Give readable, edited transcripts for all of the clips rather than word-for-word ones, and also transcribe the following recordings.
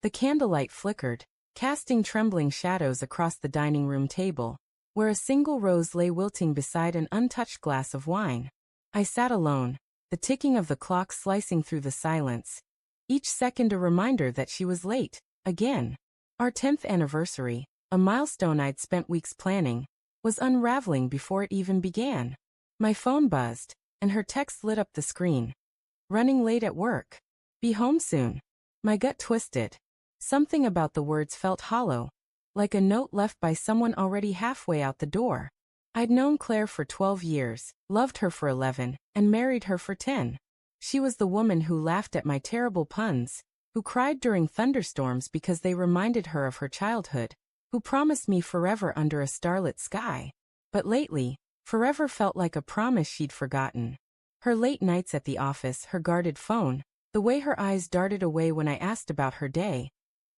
The candlelight flickered, casting trembling shadows across the dining room table, where a single rose lay wilting beside an untouched glass of wine. I sat alone, the ticking of the clock slicing through the silence, each second a reminder that she was late, again. Our 10th anniversary, a milestone I'd spent weeks planning, was unraveling before it even began. My phone buzzed, and her text lit up the screen. Running late at work. Be home soon. My gut twisted. Something about the words felt hollow, like a note left by someone already halfway out the door. I'd known Claire for 12 years, loved her for 11, and married her for 10. She was the woman who laughed at my terrible puns, who cried during thunderstorms because they reminded her of her childhood, who promised me forever under a starlit sky. But lately, forever felt like a promise she'd forgotten. Her late nights at the office, her guarded phone, the way her eyes darted away when I asked about her day.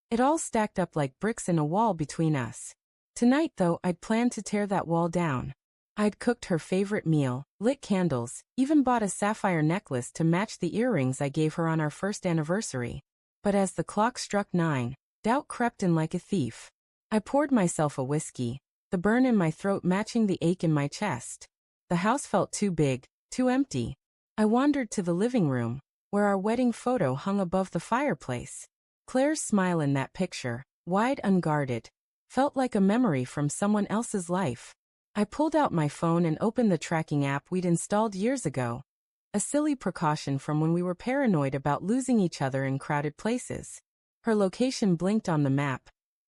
It all stacked up like bricks in a wall between us. Tonight, though, I'd planned to tear that wall down. I'd cooked her favorite meal, lit candles, even bought a sapphire necklace to match the earrings I gave her on our first anniversary. But as the clock struck 9, doubt crept in like a thief. I poured myself a whiskey, the burn in my throat matching the ache in my chest. The house felt too big, too empty. I wandered to the living room, where our wedding photo hung above the fireplace. Claire's smile in that picture, wide, unguarded, felt like a memory from someone else's life. I pulled out my phone and opened the tracking app we'd installed years ago. A silly precaution from when we were paranoid about losing each other in crowded places. Her location blinked on the map.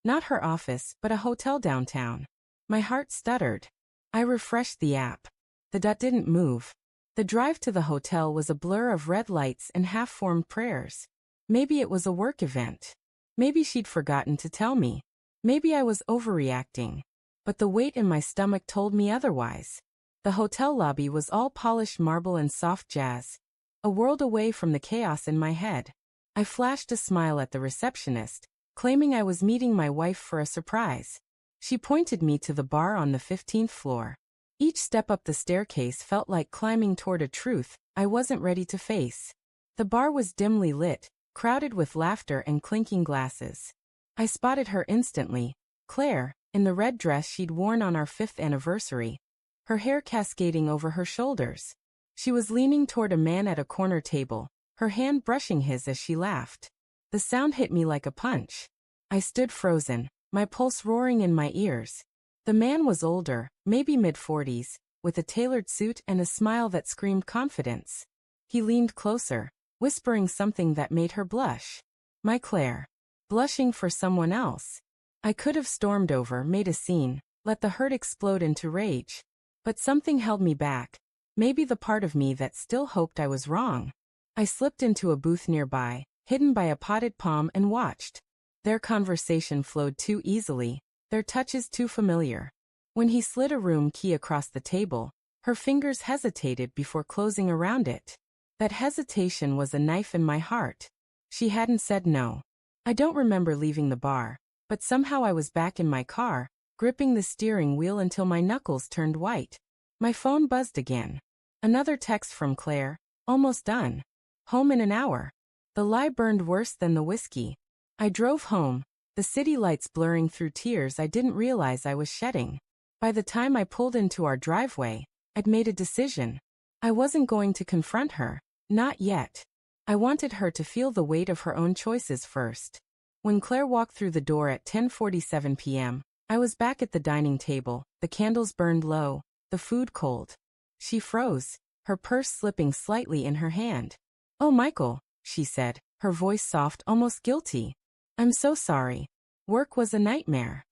Not her office, but a hotel downtown. My heart stuttered. I refreshed the app. The dot didn't move. The drive to the hotel was a blur of red lights and half-formed prayers. Maybe it was a work event. Maybe she'd forgotten to tell me. Maybe I was overreacting. But the weight in my stomach told me otherwise. The hotel lobby was all polished marble and soft jazz, a world away from the chaos in my head. I flashed a smile at the receptionist, claiming I was meeting my wife for a surprise. She pointed me to the bar on the 15th floor. Each step up the staircase felt like climbing toward a truth I wasn't ready to face. The bar was dimly lit, crowded with laughter and clinking glasses. I spotted her instantly, Claire, in the red dress she'd worn on our 5th anniversary, her hair cascading over her shoulders. She was leaning toward a man at a corner table, her hand brushing his as she laughed. The sound hit me like a punch. I stood frozen, my pulse roaring in my ears. The man was older, maybe mid-40s, with a tailored suit and a smile that screamed confidence. He leaned closer, whispering something that made her blush. My Claire. Blushing for someone else. I could have stormed over, made a scene, let the hurt explode into rage. But something held me back, maybe the part of me that still hoped I was wrong. I slipped into a booth nearby, hidden by a potted palm, and watched. Their conversation flowed too easily, their touches too familiar. When he slid a room key across the table, her fingers hesitated before closing around it. That hesitation was a knife in my heart. She hadn't said no. I don't remember leaving the bar, but somehow I was back in my car, gripping the steering wheel until my knuckles turned white. My phone buzzed again. Another text from Claire, almost done. Home in an hour. The lie burned worse than the whiskey. I drove home, the city lights blurring through tears I didn't realize I was shedding. By the time I pulled into our driveway, I'd made a decision. I wasn't going to confront her, not yet. I wanted her to feel the weight of her own choices first. When Claire walked through the door at 10:47 p.m., I was back at the dining table, the candles burned low, the food cold. She froze, her purse slipping slightly in her hand. "Oh, Michael," she said, her voice soft, almost guilty. "I'm so sorry. Work was a nightmare."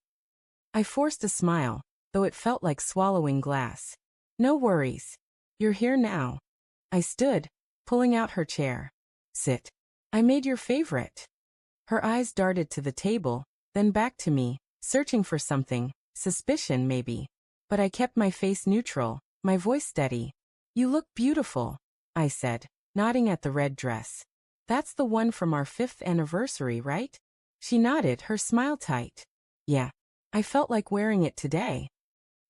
I forced a smile, though it felt like swallowing glass. "No worries. You're here now." I stood, pulling out her chair. "Sit. I made your favorite." Her eyes darted to the table, then back to me, searching for something, suspicion maybe. But I kept my face neutral, my voice steady. "You look beautiful," I said, nodding at the red dress. "That's the one from our 5th anniversary, right?" She nodded, her smile tight. "Yeah. I felt like wearing it today."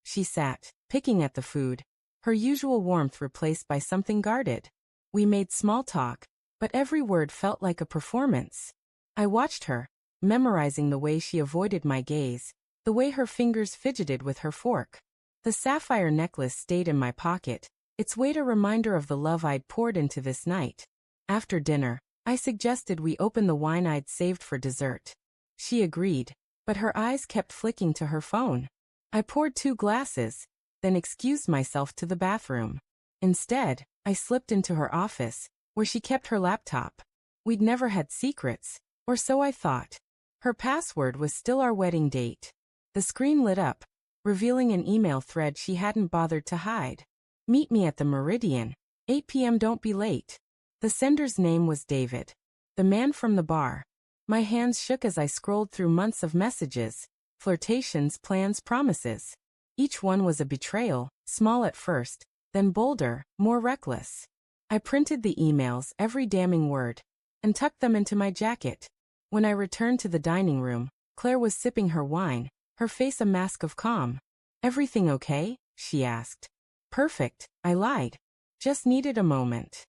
She sat, picking at the food, her usual warmth replaced by something guarded. We made small talk, but every word felt like a performance. I watched her, memorizing the way she avoided my gaze, the way her fingers fidgeted with her fork. The sapphire necklace stayed in my pocket, its weight a reminder of the love I'd poured into this night. After dinner, I suggested we open the wine I'd saved for dessert. She agreed, but her eyes kept flicking to her phone. I poured 2 glasses, then excused myself to the bathroom. Instead, I slipped into her office, where she kept her laptop. We'd never had secrets, or so I thought. Her password was still our wedding date. The screen lit up, revealing an email thread she hadn't bothered to hide. Meet me at the Meridian, 8 p.m. Don't be late. The sender's name was David, the man from the bar. My hands shook as I scrolled through months of messages, flirtations, plans, promises. Each one was a betrayal, small at first, then bolder, more reckless. I printed the emails, every damning word, and tucked them into my jacket. When I returned to the dining room, Claire was sipping her wine, her face a mask of calm. Everything okay? She asked. Perfect, I lied. Just needed a moment.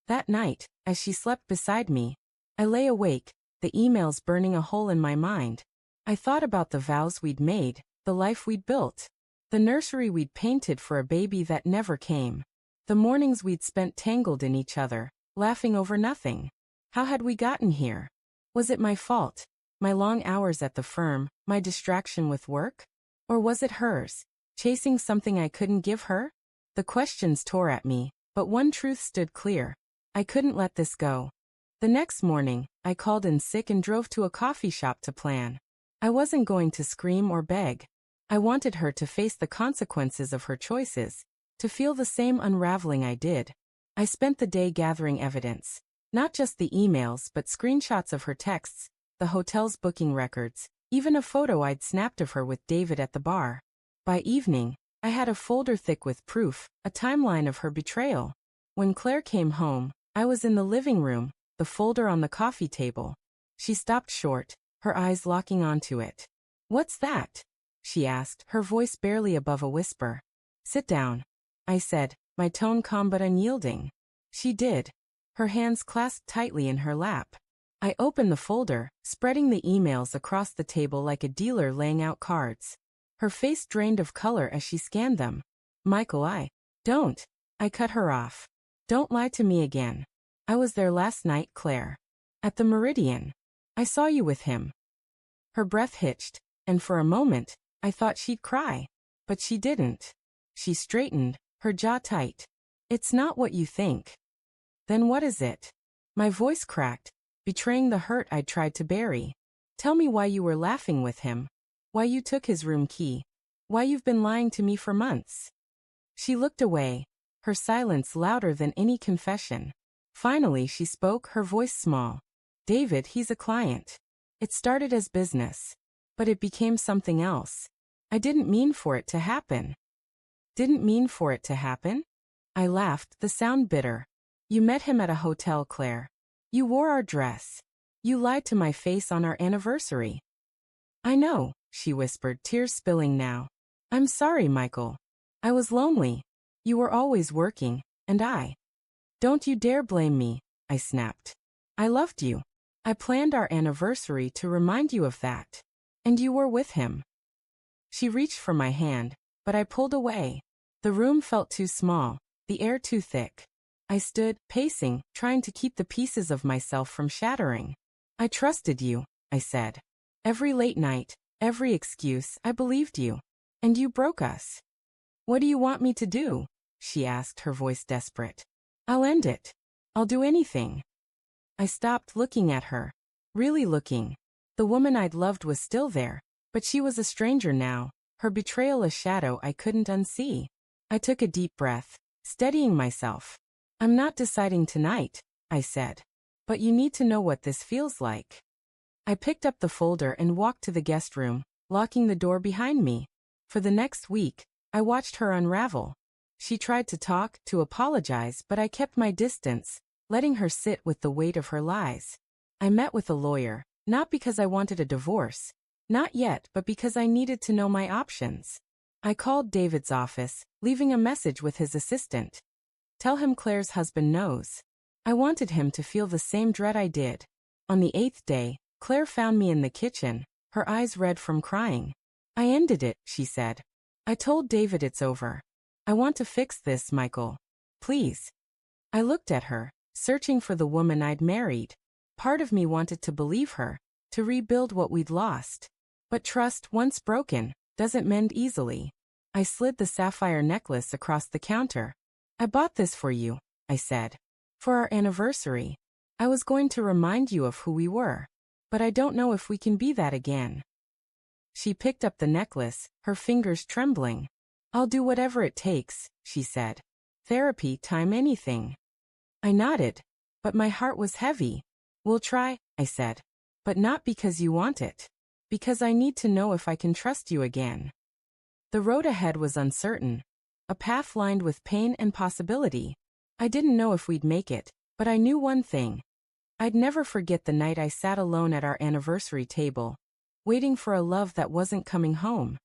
That night, as she slept beside me, I lay awake, the emails burning a hole in my mind. I thought about the vows we'd made, the life we'd built, the nursery we'd painted for a baby that never came, the mornings we'd spent tangled in each other, laughing over nothing. How had we gotten here? Was it my fault, my long hours at the firm, my distraction with work? Or was it hers, chasing something I couldn't give her? The questions tore at me, but one truth stood clear. I couldn't let this go. The next morning, I called in sick and drove to a coffee shop to plan. I wasn't going to scream or beg. I wanted her to face the consequences of her choices, to feel the same unraveling I did. I spent the day gathering evidence, not just the emails but screenshots of her texts, the hotel's booking records, even a photo I'd snapped of her with David at the bar. By evening, I had a folder thick with proof, a timeline of her betrayal. When Claire came home, I was in the living room, the folder on the coffee table. She stopped short, her eyes locking onto it. "What's that?" she asked, her voice barely above a whisper. "Sit down," I said, my tone calm but unyielding. She did, her hands clasped tightly in her lap. I opened the folder, spreading the emails across the table like a dealer laying out cards. Her face drained of color as she scanned them. "Michael, don't." I cut her off. "Don't lie to me again. I was there last night, Claire. At the Meridian. I saw you with him." Her breath hitched, and for a moment, I thought she'd cry. But she didn't. She straightened, her jaw tight. "It's not what you think." "Then what is it?" My voice cracked, betraying the hurt I'd tried to bury. "Tell me why you were laughing with him. Why you took his room key. Why you've been lying to me for months." She looked away, her silence louder than any confession. Finally she spoke, her voice small. "David, he's a client. It started as business. But it became something else. I didn't mean for it to happen." "Didn't mean for it to happen?" I laughed, the sound bitter. "You met him at a hotel, Claire. You wore our dress. You lied to my face on our anniversary." "I know," she whispered, tears spilling now. "I'm sorry, Michael. I was lonely. You were always working, and I—" "Don't you dare blame me," I snapped. "I loved you. I planned our anniversary to remind you of that. And you were with him." She reached for my hand, but I pulled away. The room felt too small, the air too thick. I stood, pacing, trying to keep the pieces of myself from shattering. "I trusted you," I said. "Every late night, every excuse, I believed you. And you broke us." "What do you want me to do?" she asked, her voice desperate. "I'll end it. I'll do anything." I stopped looking at her. Really looking. The woman I'd loved was still there, but she was a stranger now, her betrayal a shadow I couldn't unsee. I took a deep breath, steadying myself. "I'm not deciding tonight," I said. "But you need to know what this feels like." I picked up the folder and walked to the guest room, locking the door behind me. For the next week, I watched her unravel. She tried to talk, to apologize, but I kept my distance, letting her sit with the weight of her lies. I met with a lawyer, not because I wanted a divorce. Not yet, but because I needed to know my options. I called David's office, leaving a message with his assistant. "Tell him Claire's husband knows." I wanted him to feel the same dread I did. On the 8th day, Claire found me in the kitchen, her eyes red from crying. I ended it, she said. I told David it's over. I want to fix this, Michael. Please. I looked at her, searching for the woman I'd married. Part of me wanted to believe her, to rebuild what we'd lost. But trust, once broken, doesn't mend easily. I slid the sapphire necklace across the counter. I bought this for you, I said. For our anniversary. I was going to remind you of who we were. But I don't know if we can be that again. She picked up the necklace, her fingers trembling. I'll do whatever it takes, she said. Therapy, time, anything. I nodded, but my heart was heavy. We'll try, I said. But not because you want it. Because I need to know if I can trust you again. The road ahead was uncertain. A path lined with pain and possibility. I didn't know if we'd make it, but I knew one thing. I'd never forget the night I sat alone at our anniversary table, waiting for a love that wasn't coming home.